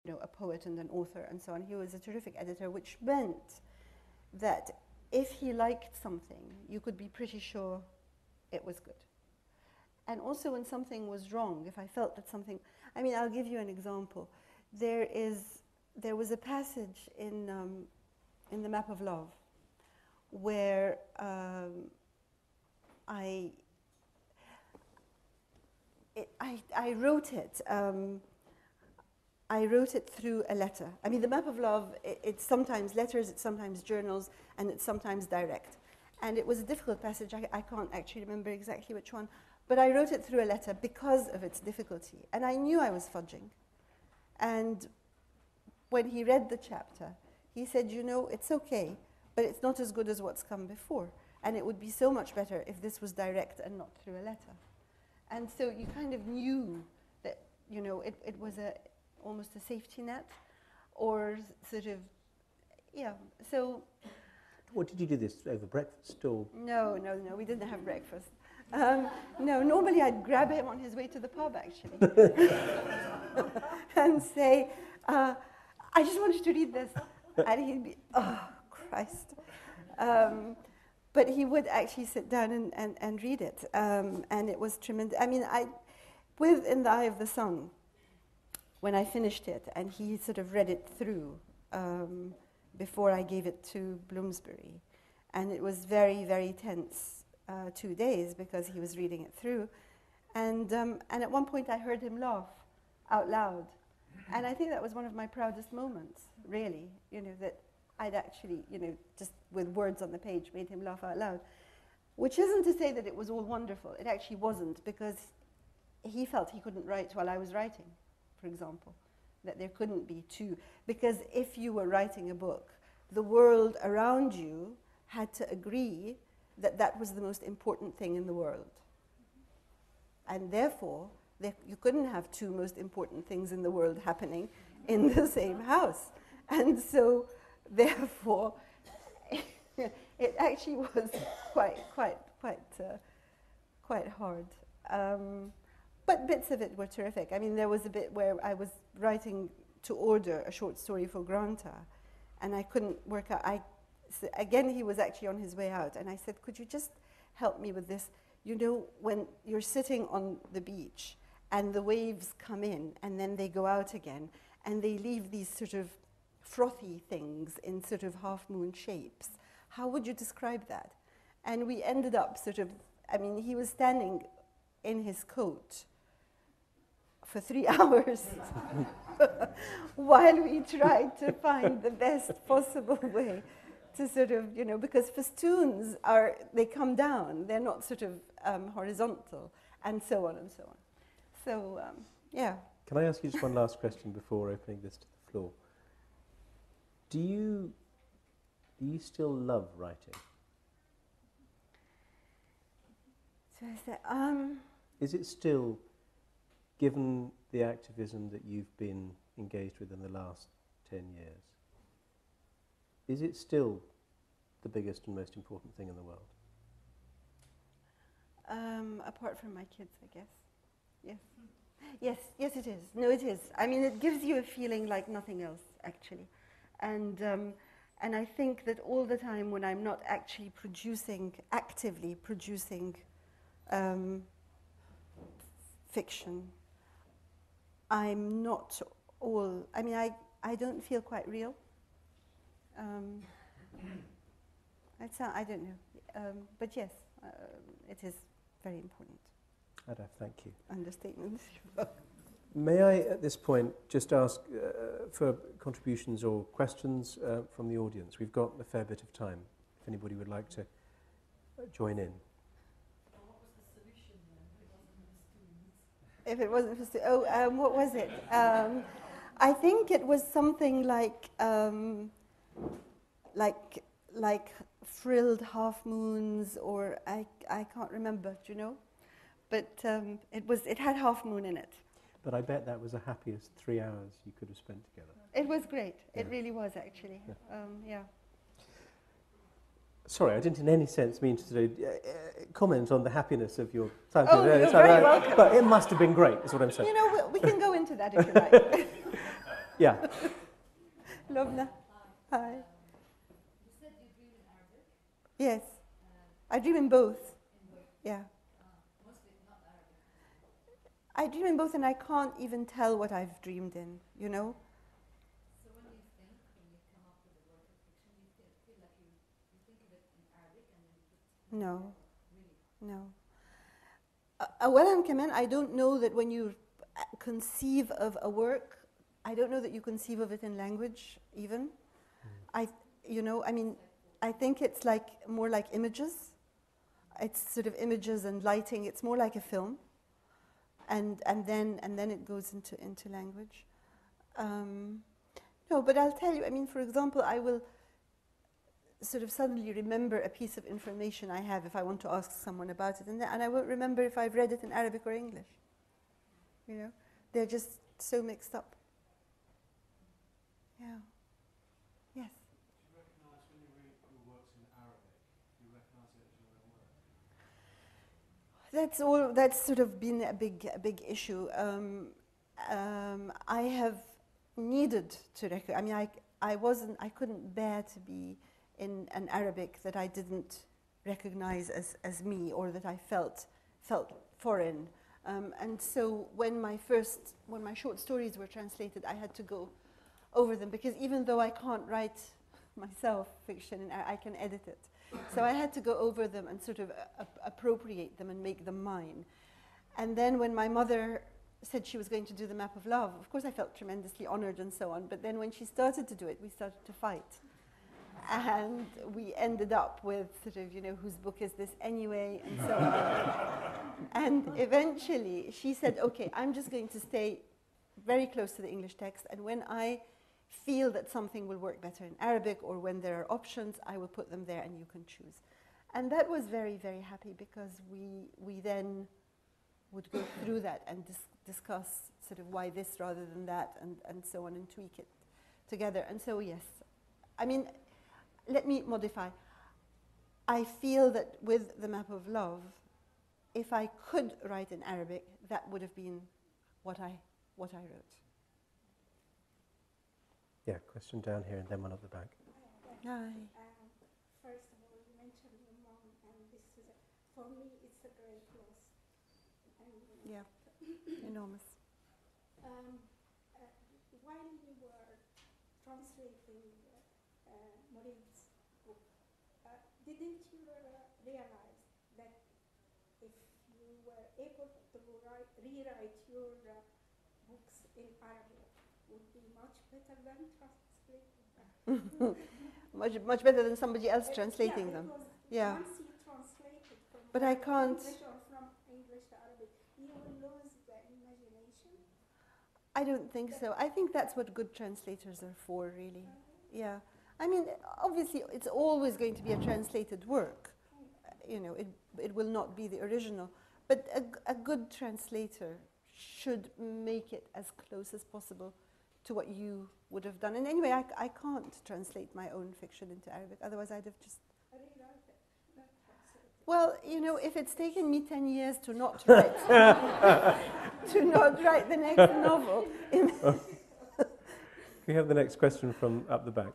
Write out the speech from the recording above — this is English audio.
a poet and an author and so on. He was a terrific editor, which meant that if he liked something, you could be pretty sure it was good. And also when something was wrong, if I felt that something, I mean, I'll give you an example. There was a passage in The Map of Love where I wrote it. I wrote it through a letter. I mean, The Map of Love, it's sometimes letters, it's sometimes journals, and it's sometimes direct. And it was a difficult passage. I can't actually remember exactly which one. But I wrote it through a letter because of its difficulty. And I knew I was fudging. And when he read the chapter, he said, it's okay, but it's not as good as what's come before. And it would be so much better if this was direct and not through a letter. And so you kind of knew that, it was almost a safety net, or sort of, yeah. So. What did you do this over breakfast or? No, we didn't have breakfast. No, normally I'd grab him on his way to the pub, actually, and say, I just want you to read this. And he'd be, oh, Christ. But he would actually sit down and read it. And it was tremendous. I mean, with In the Eye of the Sun, when I finished it, and he sort of read it through before I gave it to Bloomsbury. And it was very, very tense 2 days because he was reading it through. And at one point I heard him laugh out loud. And I think that was one of my proudest moments, really, that I'd actually, just with words on the page, made him laugh out loud. Which isn't to say that it was all wonderful. It actually wasn't, because he felt he couldn't write while I was writing, for example, that there couldn't be two. Because if you were writing a book, the world around you had to agree that that was the most important thing in the world. And therefore, you couldn't have two most important things in the world happening in the same house. And so, therefore, it actually was quite hard. But bits of it were terrific. I mean, there was a bit where I was writing to order a short story for Granta, and I couldn't work out. Again, he was actually on his way out, and I said, could you just help me with this? When you're sitting on the beach, and the waves come in, and then they go out again, and they leave these sort of frothy things in sort of half-moon shapes. How would you describe that? And we ended up he was standing in his coat for 3 hours while we tried to find the best possible way to sort of, because festoons they come down, they're not sort of horizontal, and so on and so on. So, yeah. Can I ask you just one last question before opening this to the floor? Do you still love writing? So I said, Is it still, given the activism that you've been engaged with in the last 10 years, is it still the biggest and most important thing in the world? Apart from my kids, I guess. Yes. Yes, it is. No, it is. I mean, it gives you a feeling like nothing else, actually. And I think that all the time when I'm not actually actively producing fiction, I'm not all, I don't feel quite real. I don't know. But yes, it is very important. Ahdaf, thank you. Understatement. May I, at this point, just ask for contributions or questions from the audience? We've got a fair bit of time, if anybody would like to join in. Well, what was the solution then, if it wasn't for students? What was it? I think it was something like frilled half moons, or I can't remember, do you know? But it had half moon in it. But I bet that was the happiest 3 hours you could have spent together. It was great. Yeah. It really was, actually. Yeah. Sorry, I didn't in any sense mean to comment on the happiness of your time. Oh, you're very welcome. But it must have been great, is what I'm saying. We can go into that if you like. Yeah. Lobna. Hi. You said you dream in Arabic. Yes. I dream in both. Yeah. Mostly not Arabic. I dream in both and I can't even tell what I've dreamed in, you know? So when you think, when you come up with a work of fiction, you feel like you think of it in Arabic and then you put No. really. No. Well, Kaman, I don't know that when you conceive of a work, I don't know that you conceive of it in language even. I think it's like more like images. It's sort of images and lighting. It's more like a film, and then it goes into language. No, but I'll tell you. I mean, for example, I will sort of suddenly remember a piece of information I have if I want to ask someone about it, and I won't remember if I've read it in Arabic or English. You know, they're just so mixed up. Yeah. Yes. Do you recognise when you read your works in Arabic, do you recognise it as your own work? That's sort of been a big issue. I have needed to recognize. I mean, I couldn't bear to be in an Arabic that I didn't recognize as me, or that I felt foreign. And so when my short stories were translated, I had to go over them, because even though I can't write myself fiction, and I can edit it, so I had to go over them and sort of appropriate them and make them mine. And then when my mother said she was going to do the Map of Love, of course I felt tremendously honored and so on, but then when she started to do it, we started to fight. And we ended up with sort of, you know, whose book is this anyway, and so on. And eventually she said, okay, I'm just going to stay very close to the English text, and when I feel that something will work better in Arabic, or when there are options, I will put them there and you can choose. And that was very, very happy, because we then would go through that and discuss sort of why this rather than that, and so on, and tweak it together. And so, yes, I mean, let me modify. I feel that with the Map of Love, if I could write in Arabic, that would have been what I wrote. Yeah, question down here and then one at the back. Hi. First of all, you mentioned your mom, and this is, for me, it's a great loss. Yeah, enormous. While you were translating Maurice's book, didn't you realize that if you were able to rewrite your books in Arabic, would be much better than translating them? much better than somebody else translating them. Yeah. Once you translate it from But I can't. English or from English to Arabic, you will lose the imagination. I don't think so. I think that's what good translators are for, really. Yeah. I mean, obviously, it's always going to be a translated work. You know, it will not be the original. But a good translator should make it as close as possible to what you would have done. And anyway, I can't translate my own fiction into Arabic. Otherwise, I'd have just... Well, you know, if it's taken me 10 years to not write, the next novel... Can we have the next question from up the back?